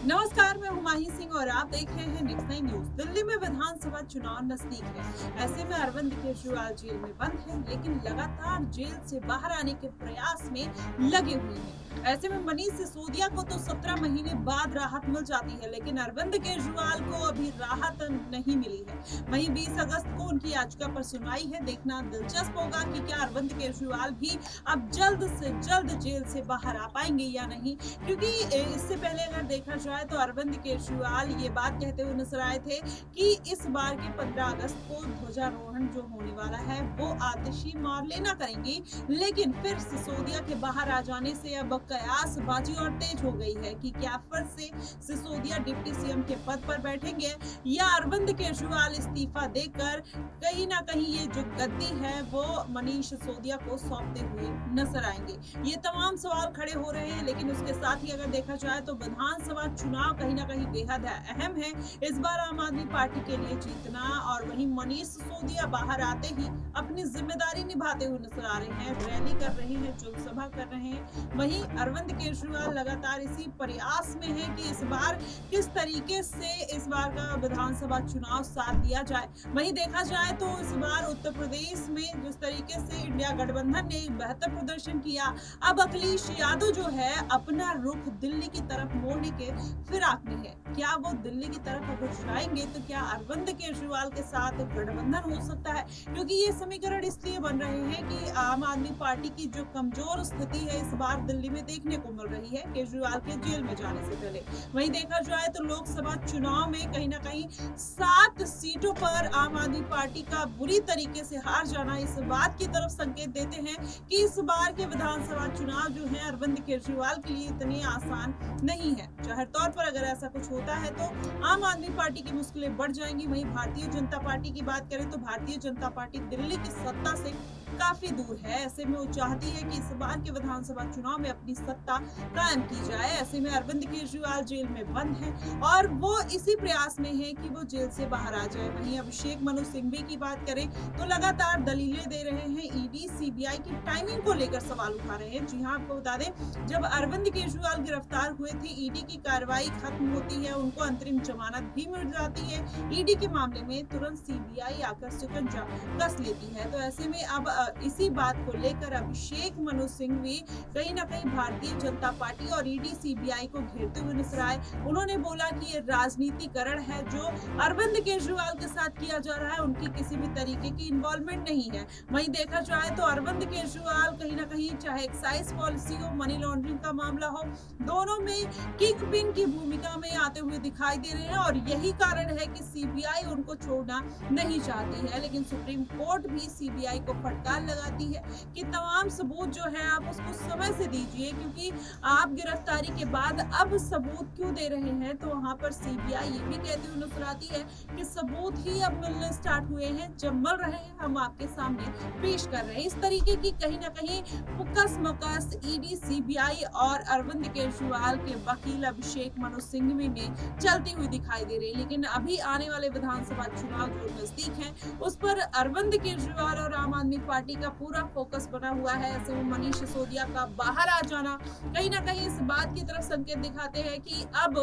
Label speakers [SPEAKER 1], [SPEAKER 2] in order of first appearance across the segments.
[SPEAKER 1] नमस्कार, मैं हुमायूं सिंह और आप देख रहे हैं नेक्स्ट नाइन न्यूज। दिल्ली में विधानसभा चुनाव नजदीक है। ऐसे में अरविंद केजरीवाल जेल में बंद है, लेकिन लगातार जेल से बाहर आने के प्रयास में लगे हुए हैं। ऐसे में मनीष सिसोदिया को तो 17 महीने बाद राहत मिल जाती है, लेकिन अरविंद केजरीवाल को अभी राहत नहीं मिली है। वहीं 20 अगस्त को उनकी याचिका पर सुनवाई है। देखना दिलचस्प होगा कि क्या अरविंद केजरीवाल भी अब जल्द से जल्द जेल से बाहर आ पाएंगे या नहीं, क्योंकि इससे पहले अगर देखा जाए तो अरविंद केजरीवाल ये बात कहते हुए नजर आए थे कि इस बार के 15 अगस्त को ध्वजारोहण जो होने वाला है वो आतिशी मार्लेना करेंगी, लेकिन फिर सिसोदिया के बाहर आ जाने से अब कयासबाजी और तेज हो गई है कि क्या फिर से सिसोदिया डिप्टी सीएम के पद पर बैठेंगे या अरविंद केजरीवाल इस्तीफा देकर कहीं ना कहीं ये जो गद्दी है वो मनीष सिसोदिया को सौंपते हुए नजर आएंगे। ये तमाम सवाल खड़े हो रहे हैं, लेकिन उसके साथ ही अगर देखा जाए तो विधानसभा चुनाव कहीं ना कहीं बेहद अहम है। इस बार आम आदमी पार्टी के लिए जीतना, और वहीं मनीष सिसोदिया बाहर आते ही अपनी जिम्मेदारी निभाते हुए नजर आ रहे हैं, रैली कर रहे हैं, जनसभा कर रहे हैं। वहीं अरविंद केजरीवाल लगातार इसी प्रयास में है कि इस बार किस तरीके से इस बार का विधानसभा चुनाव साथ दिया जाए। वहीं देखा जाए तो इस बार उत्तर प्रदेश में जिस तरीके से इंडिया गठबंधन ने बेहतर प्रदर्शन किया, अब अखिलेश यादव जो है अपना रुख दिल्ली की तरफ मोड़ने के फिराक में है। क्या वो दिल्ली की तरफ अगर जाएंगे तो क्या अरविंद केजरीवाल के साथ गठबंधन हो सकता है, क्योंकि ये समीकरण इसलिए बन रहे हैं कि आम आदमी पार्टी की जो कमजोर स्थिति है इस बार दिल्ली में देखने को मिल रही है केजरीवाल के जेल में जाने से पहले। वहीं देखा जाए तो लोकसभा चुनाव में कहीं ना कहीं 7 सीटों पर आम आदमी पार्टी का बुरी तरीके से हार जाना इस बात की तरफ संकेत देते हैं कि इस बार के विधानसभा चुनाव जो है अरविंद केजरीवाल के लिए इतने आसान नहीं है। जाहिर तौर पर अगर ऐसा कुछ होता है तो आम आदमी पार्टी की मुश्किलें बढ़ जाएंगी। वहीं भारतीय जनता पार्टी की बात करें तो भारतीय जनता पार्टी दिल्ली की सत्ता से काफी दूर है। ऐसे में वो चाहती है कि इस बार के विधानसभा चुनाव में अपनी सत्ता कायम की जाए। ऐसे में अरविंद केजरीवाल जेल में बंद है और वो इसी प्रयास में है कि वो जेल से बाहर आ जाए। वहीं अभिषेक मनु सिंघवी की बात करें तो लगातार दलीलें दे रहे हैं, ईडी सीबीआई की टाइमिंग को लेकर सवाल उठा रहे हैं। जी हाँ, आपको बता दें, जब अरविंद केजरीवाल गिरफ्तार हुए थे ईडी की कार्रवाई खत्म होती है, उनको अंतरिम जमानत भी मिल जाती है। ईडी के मामले में तुरंत सीबीआई आकर शिकंजा कस लेती है। तो ऐसे में अब इसी बात को लेकर अभिषेक मनु सिंघवी कहीं ना कहीं भारतीय जनता पार्टी और ईडी सीबीआई को घेरते हुए नजर आए। उन्होंने बोला कि ये राजनीतिकरण है जो अरविंद केजरीवाल के साथ किया जा रहा है, उनकी किसी भी तरीके की इन्वॉल्वमेंट नहीं है। वहीं देखा जाए तो अरविंद केजरीवाल कहीं ना कहीं चाहे एक्साइज पॉलिसी हो, मनी लॉन्ड्रिंग का मामला हो, दोनों में किंग पिन की भूमिका में आते हुए दिखाई दे रहे हैं, और यही कारण है कि सीबीआई उनको छोड़ना नहीं चाहती है। लेकिन सुप्रीम कोर्ट भी सीबीआई को फटकार लगाती है कि तमाम सबूत जो है आप उसको समय से दीजिए, क्योंकि आप गिरफ्तारी के बाद अब सबूत क्यों दे रहे हैं। तो वहां पर सीबीआई ये भी कहती हुई नजर आती है कि सबूत ही अब मिलने स्टार्ट हुए हैं, जब मिल रहे हैं हम आपके सामने पेश कर रहे हैं। इस तरीके की कहीं ना कहीं फुकस मकस ईडी सीबीआई और अरविंद केजरीवाल के वकील अभिषेक मनु सिंघवी में चलती हुई दिखाई दे रही है। लेकिन अभी आने वाले विधानसभा चुनाव जो नजदीक है उस पर अरविंद केजरीवाल और आम आदमी पार्टी का पूरा फोकस बना हुआ है। ऐसे में मनीष सिसोदिया का बाहर आ जाना कहीं ना कहीं इस बात की तरफ संकेत दिखाते हैं कि अब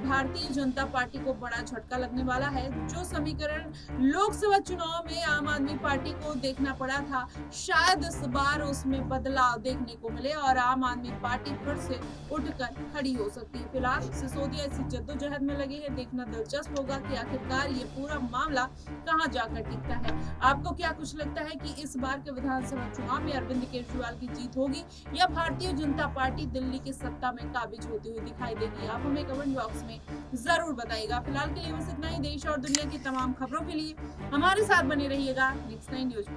[SPEAKER 1] भारतीय जनता पार्टी को बड़ा झटका लगने वाला है। जो समीकरण लोकसभा चुनाव में आम आदमी पार्टी को देखना पड़ा था, शायद इस बार उसमें बदलाव देखने को मिले और आम आदमी पार्टी फिर से उठकर खड़ी हो सकती है। फिलहाल सिसोदिया इसी जद्दोजहद में लगे हैं। देखना दिलचस्प होगा कि आखिरकार ये पूरा मामला कहां जाकर टिकता है। आपको क्या कुछ लगता है कि इस बार के विधानसभा चुनाव में अरविंद केजरीवाल की जीत होगी या भारतीय जनता पार्टी दिल्ली की सत्ता में काबिज होती हुई दिखाई देगी? आप हमें कमेंट बॉक्स में जरूर बताइएगा। फिलहाल के लिए बस इतना ही। देश और दुनिया की तमाम खबरों के लिए हमारे साथ बने रहिएगा नेक्स्ट नाइन न्यूज।